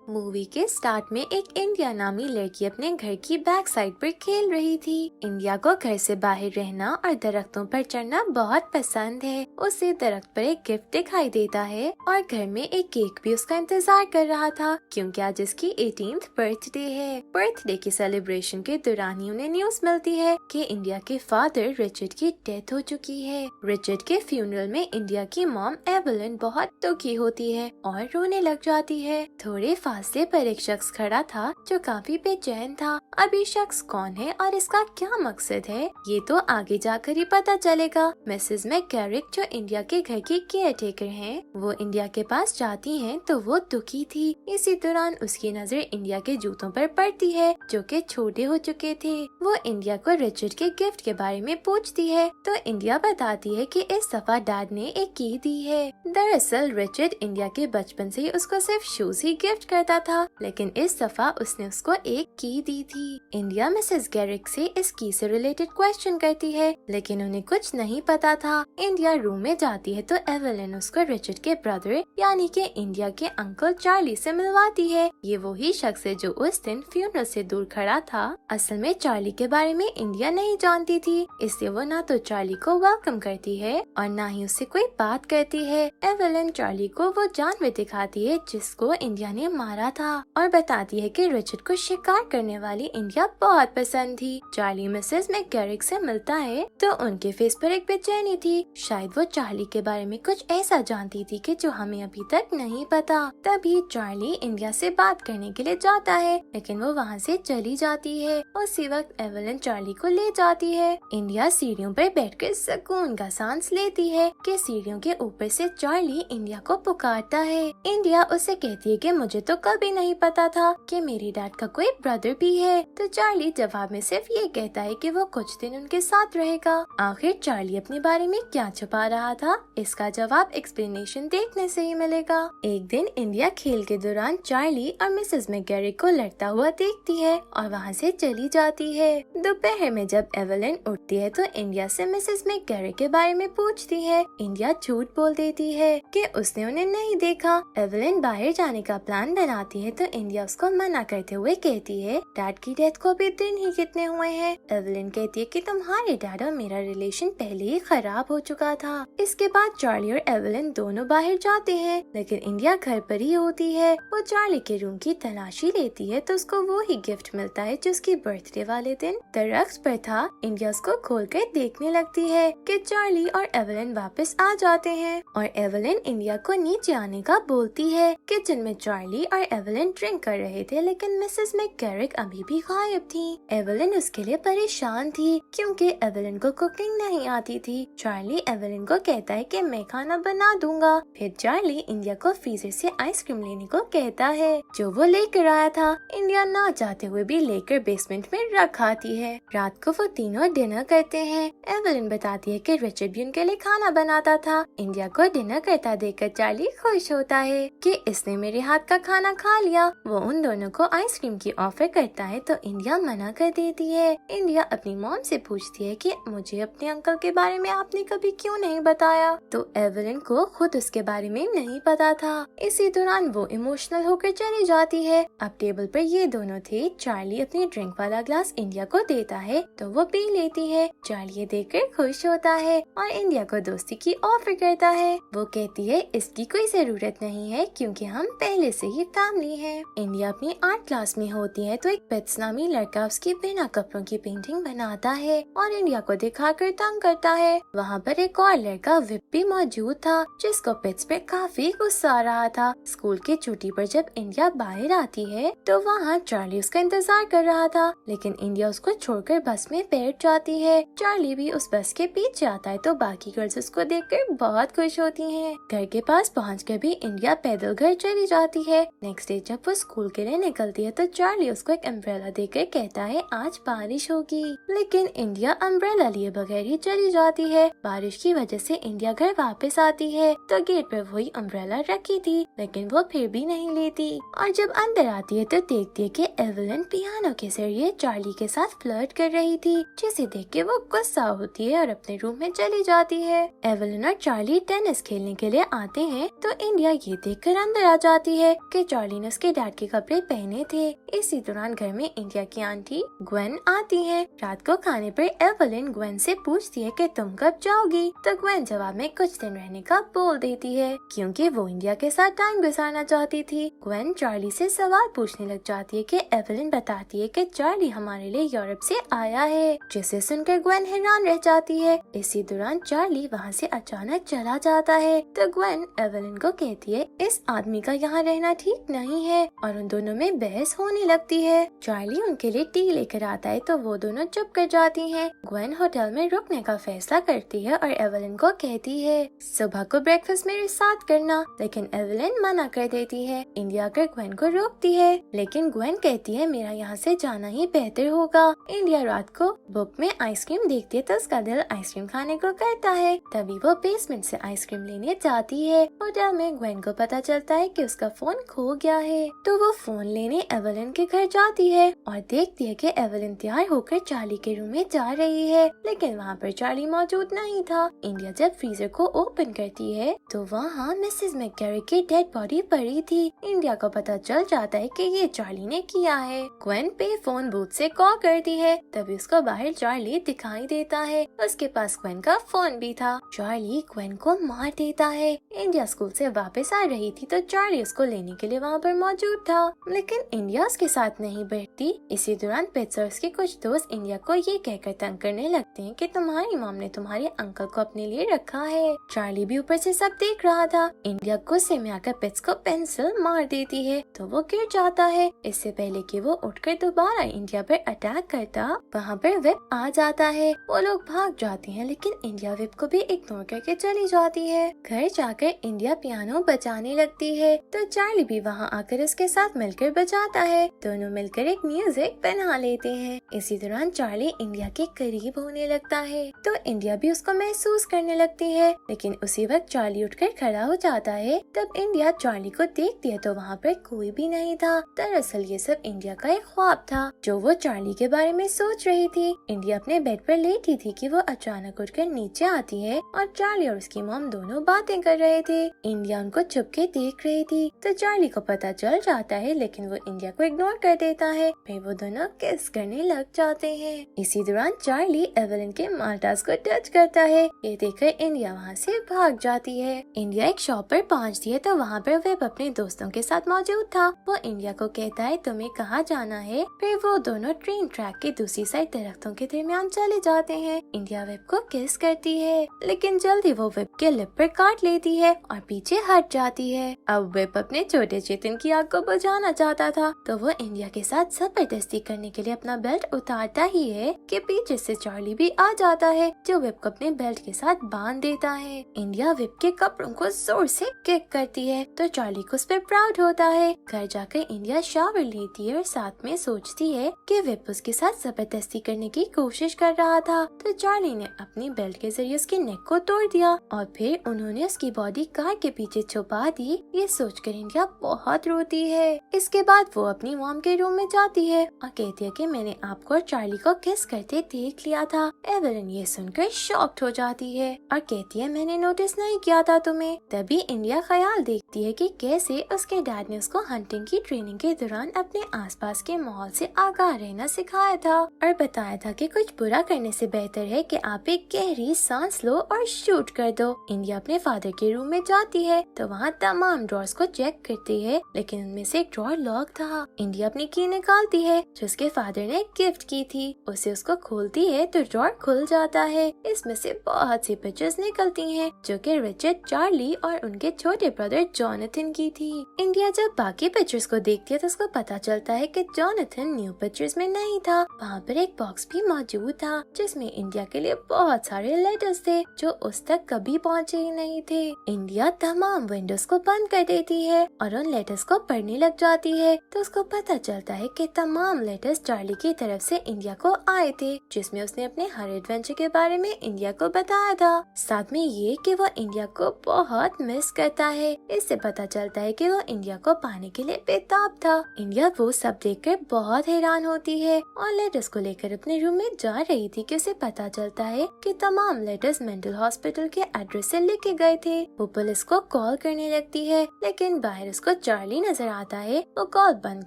Movie के start में एक इंडिया नामी लड़की अपने घर की बैक साइड पर खेल रही थी। इंडिया को घर से बाहर रहना और दरख्तों पर चढ़ना बहुत पसंद है। उसे दरख्त पर एक गिफ्ट दिखाई देता है और घर में एक केक भी उसका इंतजार कर रहा था, क्योंकि आज उसकी 18th बर्थडे है। बर्थडे की सेलिब्रेशन के दौरान ही उन्हें न्यूज मिलती है कि इंडिया के फादर रिचर्ड की डेथ हो चुकी है। रिचर्ड के फ्यूनरल में इंडिया की मॉम एवलिन बहुत दुखी होती है और रोने लग जाती है। थोड़े फासले पर एक शख्स खड़ा था जो काफी बेचैन था। अब ये शख्स कौन है और इसका क्या मकसद है, ये तो आगे जाकर ही पता चलेगा। मिसेस मैकगैरिक, जो इंडिया के घर की केयर टेकर हैं, वो इंडिया के पास जाती हैं तो वो दुखी थी। इसी दौरान उसकी नजर इंडिया के जूतों पर पड़ती है जो कि छोटे हो चुके थे। वो इंडिया को रिचर्ड के गिफ्ट के बारे में पूछती है तो इंडिया बताती है कि इस दफा डैड ने एक की दी है। दरअसल रिचर्ड इंडिया के बचपन से ही उसको सिर्फ शूज ही गिफ्ट करता था, लेकिन इस दफा उसने उसको एक की दी थी। इंडिया मिसेस गैरिक से इस की से रिलेटेड क्वेश्चन करती है, लेकिन उन्हें कुछ नहीं पता था। इंडिया रूम में जाती है तो एवलिन उसको रिचर्ड के ब्रदर यानी कि इंडिया के अंकल चार्ली से मिलवाती है। ये वही शख्स है जो उस दिन फ्यूनरल से दूर खड़ा था। असल में चार्ली के बारे में इंडिया नहीं जानती थी, इसलिए वो ना तो चार्ली को वेलकम करती है और ना ही उससे कोई बात करती है। एवलिन चार्ली को वो जानवर दिखाती है जिसको इंडिया ने मारा था और बताती है कि रिचर्ड को शिकार करने वाली इंडिया बहुत पसंद थी। चार्ली मिसेस मैकगैरिक से मिलता है तो उनके फेस पर एक बेचैनी थी। शायद वो चार्ली के बारे में कुछ ऐसा जानती थी कि जो हमें अभी तक नहीं पता। तभी चार्ली इंडिया से बात करने के लिए जाता है, लेकिन वो वहाँ से चली जाती है। उसी वक्त एवलिन चार्ली को ले जाती है। इंडिया सीढ़ियों पर बैठकर सुकून का सांस लेती है कि सीढ़ियों के ऊपर से चार्ली इंडिया को पुकारता है। इंडिया उसे कहती है कि मुझे तो कभी नहीं पता था कि मेरी डैड का कोई ब्रदर भी है। तो चार्ली जवाब में सिर्फ ये कहता है कि वो कुछ दिन उनके साथ रहेगा। आखिर चार्ली अपने बारे में क्या छुपा रहा था, इसका जवाब एक्सप्लेनेशन देखने से ही मिलेगा। एक दिन इंडिया खेल के दौरान चार्ली और मिसेस मैकगैरिक को लड़ता हुआ देखती है और वहाँ से चली जाती है। दोपहर में जब एवलिन उठती है तो इंडिया से मिसेस मैकगैरिक के बारे में पूछती है। इंडिया झूठ बोल देती है कि उसने उन्हें नहीं देखा। एवलिन बाहर जाने का प्लान बनाती है तो इंडिया उसको मना करते हुए कहती है डैड की डेथ को भी दिन ही कितने हुए हैं। एवलिन कहती है कि तुम्हारे डैड और मेरा रिलेशन पहले ही खराब हो चुका था। इसके बाद चार्ली और एवलिन दोनों बाहर जाते हैं, लेकिन इंडिया घर पर ही होती है। वो चार्ली के रूम की तलाशी लेती है तो उसको वो ही गिफ्ट मिलता है जो उसकी बर्थडे वाले दिन दरख्त पर था। इंडिया उसको खोलकर देखने लगती है कि चार्ली और एवलिन वापस आ जाते हैं और एवलिन इंडिया को नीचे आने का बोलती है। किचन में चार्ली और एवलिन ड्रिंक कर रहे थे, लेकिन मिसेस मैकगैरिक अभी भी गायब थी। एवलिन उसके लिए परेशान थी क्योंकि एवलिन को कुकिंग नहीं आती थी। चार्ली एवलिन को कहता है कि मैं खाना बना दूंगा। फिर चार्ली इंडिया को फ्रीजर से आइसक्रीम लेने को कहता है जो वो लेकर आया था। इंडिया ना चाहते हुए भी लेकर बेसमेंट में रख आती है। रात को वो तीनों डिनर करते हैं। एवलिन बताती है कि रिचर्ड भी उनके लिए खाना बनाता था। इंडिया को डिनर करता देखकर चार्ली खुश होता है कि इसने मेरे हाथ का खाना खा लिया। वो उन दोनों को आइसक्रीम की ऑफर करता है तो इंडिया मना कर देती है। इंडिया अपनी मॉम से पूछती है कि मुझे अपने अंकल के बारे में आपने कभी क्यों नहीं बताया, तो एवलिन को खुद उसके बारे में नहीं पता था। इसी दौरान वो इमोशनल होकर चली जाती है। अब टेबल पर ये दोनों थे। चार्ली अपनी ड्रिंक वाला ग्लास इंडिया को देता है तो वो पी लेती है। चार्ली ये देखकर खुश होता है और इंडिया को दोस्ती की ऑफर करता है। वो कहती है इसकी कोई जरूरत नहीं है क्योंकि हम पहले से ही फैमिली हैं। इंडिया अपनी आर्ट क्लास में होती है तो एक पेट्स नामी लड़का उसकी बिना कपड़ों की पेंटिंग बनाता है और इंडिया को दिखाकर तंग करता है। वहाँ पर एक और लड़का विप भी मौजूद था जिसको पेट्स पे काफी गुस्सा आ रहा था। स्कूल की छुट्टी पर जब इंडिया बाहर आती है तो वहाँ चार्ली उसका इंतजार कर रहा था, लेकिन इंडिया उसको छोड़कर बस में बैठ जाती है। चार्ली भी उस बस के पीछे आता है तो बाकी गर्ल्स उसको देखकर बहुत खुश होती हैं। घर के पास पहुंचकर भी इंडिया पैदल घर चली जाती है। नेक्स्ट डे जब वो स्कूल के लिए निकलती है तो चार्ली उसको एक अम्ब्रेला देकर कहता है आज बारिश होगी, लेकिन इंडिया अम्ब्रेला लिए बगैर ही चली जाती है। बारिश की वजह से इंडिया घर वापस आती है तो गेट पर वही अम्ब्रेला रखी थी, लेकिन वो फिर भी नहीं लेती और जब अंदर आती है तो देखती है कि एवलिन पियानो के जरिए चार्ली के साथ फ्लर्ट कर रही थी, जिसे देख के वो गुस्सा होती है और अपने रूम में चली जाती है। एवलिन और चार्ली टेनिस खेलने के लिए आते हैं तो इंडिया ये देखकर अंदर आ जाती है कि चार्ली ने उसके डैड के कपड़े पहने थे। इसी दौरान घर में इंडिया की आंटी ग्वेन आती है। रात को खाने पर एवलिन ग्वेन से पूछती है कि तुम कब जाओगी, तो ग्वेन जवाब में कुछ दिन रहने का बोल देती है क्योंकि वो इंडिया के साथ टाइम गुजारना चाहती थी। ग्वेन चार्ली से सवाल पूछने लग जाती है कि एवलिन बताती है कि चार्ली हमारे लिए यूरोप से आया है, जिसे सुनकर ग्वेन हैरान रह जाती है। इसी दौरान चार्ली वहाँ से अचानक चला जाता है तो ग्वेन एवलिन को कहती है इस आदमी का यहाँ रहना ठीक नहीं है और उन दोनों में बहस होने लगती है। चार्ली उनके लिए टी लेकर आता है तो वो दोनों चुप कर जाती हैं। ग्वेन होटल में रुकने का फैसला करती है और एवलिन को कहती है सुबह को ब्रेकफास्ट मेरे साथ करना, लेकिन एवलिन मना कर देती है। इंडिया आकर ग्वेन को रोकती है लेकिन ग्वेन कहती है मेरा यहाँ से जाना ही बेहतर होगा। इंडिया रात को बुक में आइसक्रीम देखती है तो उसका दिल आइसक्रीम खाने को करता है। तभी वो बेसमेंट से आइसक्रीम लेने जाती है। होटल में ग्वेन को पता चलता है कि उसका फोन खो गया है तो वो फोन लेने एवलिन के घर जाती है और देखती है कि एवलिन तैयार होकर चार्ली के रूम में जा रही है, लेकिन वहाँ पर चार्ली मौजूद नहीं था। इंडिया जब फ्रीजर को ओपन करती है तो वहाँ मिसेस मैकगैरी की डेड बॉडी पड़ी थी। इंडिया को पता चल जाता है कि ये चार्ली ने किया है। ग्वेन पे फोन बूथ से कॉल करती है, तभी उसको बाहर चार्ली दिखाई देता है। उसके पास ग्वेन का फोन भी था। चार्ली ग्वेन को मार देता है। इंडिया स्कूल से वापस आ रही थी तो चार्ली उसको लेने के लिए वहाँ पर मौजूद था, लेकिन इंडिया उसके साथ नहीं बैठती। इसी दौरान पिट्सर्स के कुछ दोस्त इंडिया को ये कहकर तंग करने लगते हैं कि तुम्हारी मॉम ने तुम्हारे अंकल को अपने लिए रखा है। चार्ली भी ऊपर से सब देख रहा था। इंडिया गुस्से में आकर पिट्स को पेंसिल मार देती है तो वो गिर जाता है। इससे पहले कि वो उठकर दोबारा इंडिया पर अटैक करता, वहाँ पर विप आ जाता है। वो लोग भाग जाते हैं लेकिन इंडिया विप को भी इग्नोर करके चली जाती है। घर जाकर इंडिया पियानो बजाने लगती है तो चार्ली भी वहाँ आकर उसके साथ मिलकर बजाता है। दोनों मिलकर एक म्यूजिक बना लेते हैं। इसी दौरान चार्ली इंडिया के करीब होने लगता है तो इंडिया भी उसको महसूस करने लगती है, लेकिन उसी वक्त चार्ली उठकर खड़ा हो जाता है। तब इंडिया चार्ली को देखती है तो वहाँ पर कोई भी नहीं था। दरअसल ये सब इंडिया का एक ख्वाब था जो वो चार्ली के बारे में सोच रही थी। इंडिया अपने बेड पर लेटी थी कि वो अचानक उठकर नीचे आती है और चार्ली और उसकी मॉम दोनों बातें कर रहे थे। इंडिया उनको चुपके देख रही थी तो चार्ली को पता चल जाता है, लेकिन वो इंडिया को इग्नोर कर देता है। फिर वो दोनों किस करने लग जाते हैं। इसी दौरान चार्ली एवलिन के मार्टास को टच करता है। ये देखकर इंडिया वहाँ से भाग जाती है। इंडिया एक शॉप पर पहुँचती है तो वहाँ पर वेब अपने दोस्तों के साथ मौजूद था। वो इंडिया को कहता है तुम्हें कहाँ जाना है। फिर वो दोनों ट्रेन ट्रैक के दूसरी साइड दरख्तों के दरमियान चले जाते हैं। इंडिया वेब को किस करती है लेकिन जल्दी वो वेब के लिप पर काट लेती है और पीछे हट जाती है। अब वेब अपने छोटे चेतन की आग को बुझाना चाहता था तो वो इंडिया के साथ जबरदस्ती करने के लिए अपना बेल्ट उतारता ही है कि पीछे से चार्ली भी आ जाता है जो वेब को अपने बेल्ट के साथ बांध देता है। इंडिया वेब के कपड़ों को जोर से किक करती है तो चार्ली को उस पर प्राउड होता है। घर जाकर इंडिया शावर लेती है और साथ में सोचती है कि वेब उसके साथ जबरदस्ती करने की कोशिश कर रहा था तो चार्ली ने अपनी बेल्ट के जरिए उसके नेक को तोड़ दिया और फिर उन्होंने उसकी बॉडी कार के पीछे छुपा दी। ये सोचकर इंडिया बहुत रोती है। इसके बाद वो अपनी मॉम के रूम में जाती है और कहती है कि मैंने आपको और चार्ली को किस करते देख लिया था। एवलिन ये सुनकर शॉक्ड हो जाती है और कहती है मैंने नोटिस नहीं किया था तुम्हें। तभी इंडिया ख्याल देखती है कि कैसे उसके डैड ने उसको हंटिंग की ट्रेनिंग के दौरान अपने आसपास के माहौल से आगाह रहना सिखाया था और बताया था कि कुछ बुरा करने से बेहतर है कि आप एक गहरी सांस लो और शूट कर दो। इंडिया अपने फादर के रूम में जाती है तो वहाँ तमाम ड्रॉर्स को चेक करती है, लेकिन उनमें से एक ड्रॉर लॉक था। इंडिया अपनी की निकालती है जो उसके फादर ने गिफ्ट की थी। उसे उसको खोलती है तो ड्रॉर खुल जाता है। इसमें से बहुत सी पिक्चर्स निकलती हैं जो कि रिचर्ड, चार्ली और उनके छोटे ब्रदर जॉनथन की थी। इंडिया जब बाकी पिक्चर्स को देखती है तो उसको पता चलता है कि जॉनथन न्यू पिक्चर्स में नहीं था। वहाँ पर एक बॉक्स भी मौजूद था जिसमें इंडिया के लिए बहुत सारे लेटर्स थे जो उस तक कभी पहुँचे ही नहीं थे। इंडिया तमाम विंडोज को बंद कर देती है और उन लेटर्स को पढ़ने लग जाती है तो उसको पता चलता है कि तमाम लेटर्स चार्ली की तरफ से इंडिया को आए थे, जिसमें उसने अपने हर एडवेंचर के बारे में इंडिया को बताया था। साथ में ये कि वो इंडिया को बहुत मिस करता है। इससे पता चलता है कि वो इंडिया को पाने के लिए बेताब था। इंडिया वो सब देखकर बहुत हैरान होती है और लेटर्स को लेकर अपने रूम में जा रही थी कि उसे पता चलता है कि तमाम लेटर्स मेंटल हॉस्पिटल के एड्रेस से लिखे गए थे। वो पुलिस को कॉल करने लगती है लेकिन बाहर उसको चार्ली नजर आता है वो कॉल बंद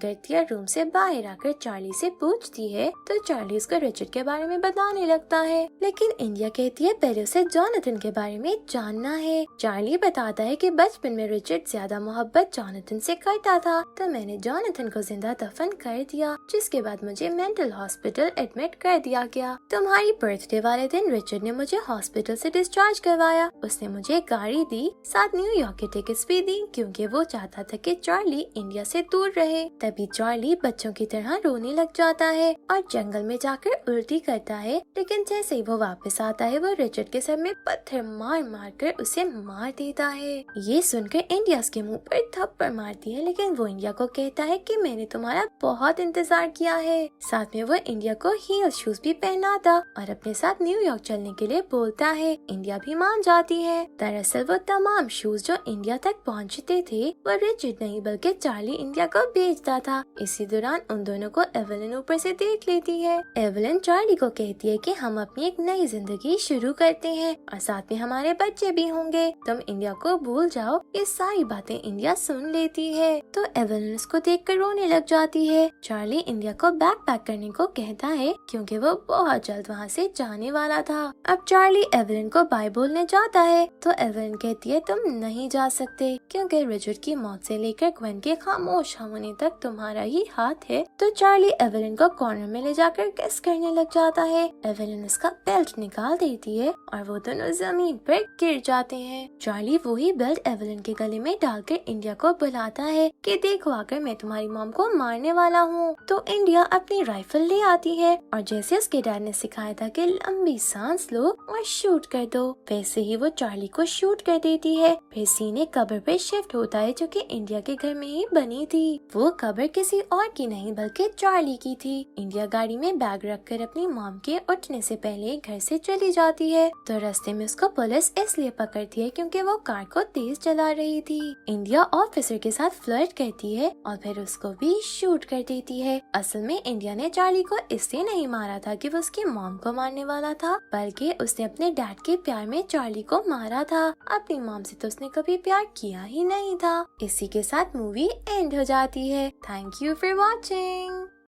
करती है, रूम से बाहर आकर चार्ली से पूछती है तो चार्ली उसको रिचर्ड के बारे में बताने लगता है। लेकिन इंडिया कहती है पहले उसे जॉनथन के बारे में जानना है। चार्ली बताता है कि बचपन में रिचर्ड ज्यादा मोहब्बत जॉनथन से करता था तो मैंने जॉनथन को जिंदा दफन कर दिया, जिसके बाद मुझे मेंटल हॉस्पिटल एडमिट कर दिया गया। तुम्हारी बर्थडे वाले दिन रिचर्ड ने मुझे हॉस्पिटल से डिस्चार्ज करवाया, उसने मुझे गाड़ी दी, साथ न्यूयॉर्क के टिकट्स भी दी क्योंकि वो चाहता था कि चार्ली इंडिया से दूर रहे। तभी चार्ली बच्चों की तरह रोने लग जाता है और जंगल में जाकर उल्टी करता है। लेकिन जैसे ही वो वापस आता है वो रिचर्ड के सर में पत्थर मार मार कर उसे मार देता है। ये सुनकर इंडिया उसके मुंह पर थप्पड़ मारती है, लेकिन वो इंडिया को कहता है कि मैंने तुम्हारा बहुत इंतजार किया है। साथ में वो इंडिया को हील शूज भी पहनाता और अपने साथ न्यूयॉर्क चलने के लिए बोलता है। इंडिया भी मान जाती है। दरअसल वो तमाम शूज जो इंडिया तक पहुंचते थे वो रिचर्ड नहीं बल्कि चार्ली इंडिया को बेचता था। इसी दौरान उन दोनों को एवलिन ऊपर से देख लेती है। एवलिन चार्ली को कहती है कि हम अपनी एक नई जिंदगी शुरू करते हैं और साथ में हमारे बच्चे भी होंगे, तुम इंडिया को भूल जाओ। ये सारी बातें इंडिया सुन लेती है तो एवलिन उसको देखकर रोने लग जाती है। चार्ली इंडिया को बैग पैक करने को कहता है क्योंकि वो बहुत जल्द वहाँ से जाने वाला था। अब चार्ली एवलिन को बाय बोलने जाता है तो एवलिन कहती है तुम नहीं जा सकते क्योंकि रिचर्ड की मौत से लेकर ग्वेन के खामोश होने तक तुम्हारा ही हाथ है। तो चार्ली एवलिन को कॉर्नर में ले जाकर किस करने लग जाता है। एवलिन उसका बेल्ट निकाल देती है और वो दोनों जमीन पर गिर जाते हैं। चार्ली वही बेल्ट एवलिन के गले में डालकर इंडिया को बुलाता है कि देखो आकर मैं तुम्हारी मॉम को मारने वाला हूँ। तो इंडिया अपनी राइफल ले आती है और जैसे उसके डैड ने सिखाया था कि लंबी सांस लो और शूट कर दो, वैसे ही वो चार्ली को शूट कर देती है। फिर सीने कब्र पे शिफ्ट होता है जो कि इंडिया के घर में ही बनी थी। वो कब्र किसी और की नहीं बल्कि चार्ली की थी। इंडिया गाड़ी में बैग रखकर अपनी मॉम के उठने से पहले घर से चली जाती है तो रास्ते में उसको पुलिस इसलिए पकड़ती है क्योंकि वो कार को तेज चला रही थी। इंडिया ऑफिसर के साथ फ्लर्ट करती है और फिर उसको भी शूट कर देती है। असल में इंडिया ने चार्ली को इसलिए नहीं मारा था कि वो उसकी मॉम को मारने वाला था, बल्कि उसने अपने डैड के प्यार में चार्ली को मारा था। अपनी मॉम से तो उसने कभी प्यार किया ही नहीं था। इसी के साथ मूवी एंड हो जाती है। Thank you for watching.